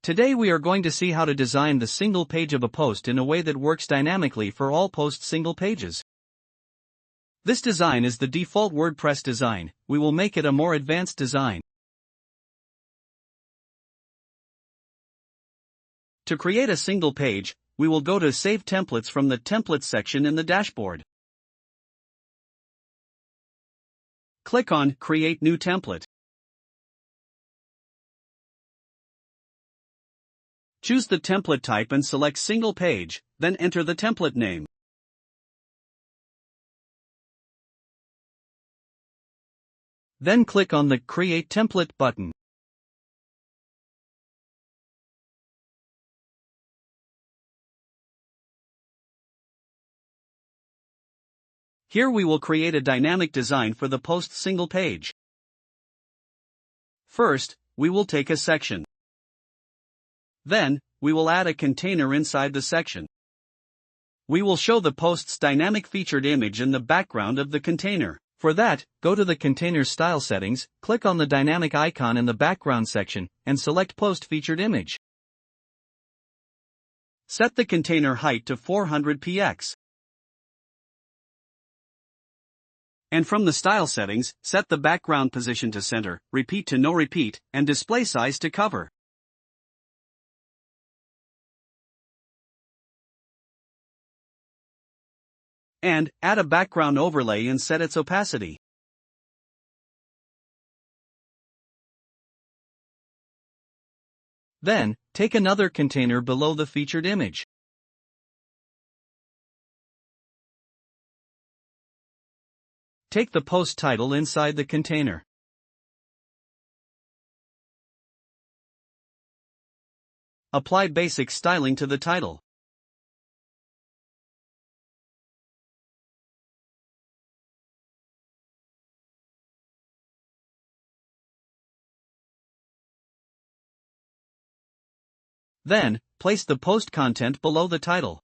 Today we are going to see how to design the single page of a post in a way that works dynamically for all post single pages. This design is the default WordPress design. We will make it a more advanced design. To create a single page, we will go to Save Templates from the Templates section in the dashboard. Click on Create New Template. Choose the template type and select Single Page, then enter the template name. Then click on the Create Template button. Here we will create a dynamic design for the post single page. First, we will take a section. Then, we will add a container inside the section. We will show the post's dynamic featured image in the background of the container. For that, go to the container style settings, click on the dynamic icon in the background section, and select Post Featured Image. Set the container height to 400 px. And from the style settings, set the background position to center, repeat to no repeat, and display size to cover. And add a background overlay and set its opacity. Then, take another container below the featured image. Take the post title inside the container. Apply basic styling to the title. Then, place the post content below the title.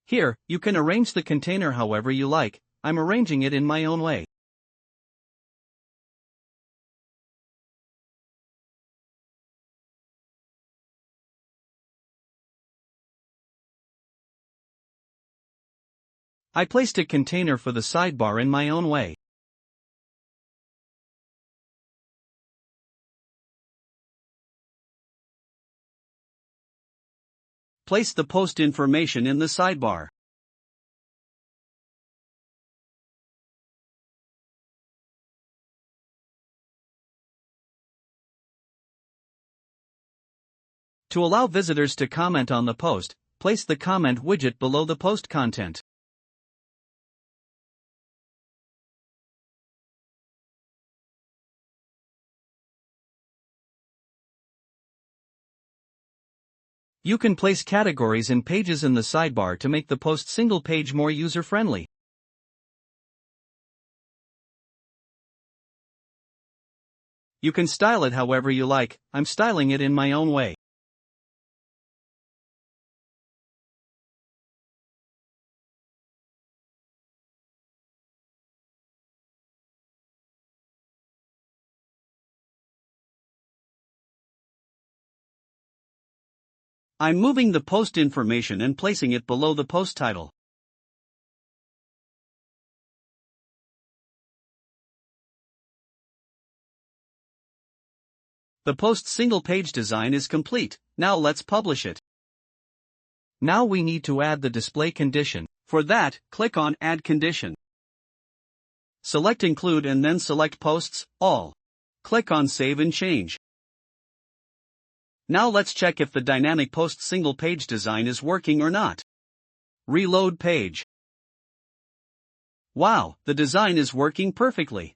Here, you can arrange the container however you like. I'm arranging it in my own way. I placed a container for the sidebar in my own way. Place the post information in the sidebar. To allow visitors to comment on the post, place the comment widget below the post content. You can place categories and pages in the sidebar to make the post single page more user-friendly. You can style it however you like. I'm styling it in my own way. I'm moving the post information and placing it below the post title. The post single page design is complete. Now let's publish it. Now we need to add the display condition. For that, click on Add Condition. Select Include and then select Posts, All. Click on Save and Change. Now let's check if the dynamic post single page design is working or not. Reload page. Wow, the design is working perfectly.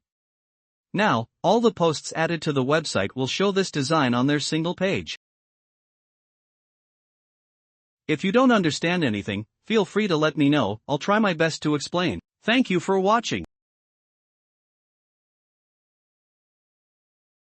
Now, all the posts added to the website will show this design on their single page. If you don't understand anything, feel free to let me know. I'll try my best to explain. Thank you for watching.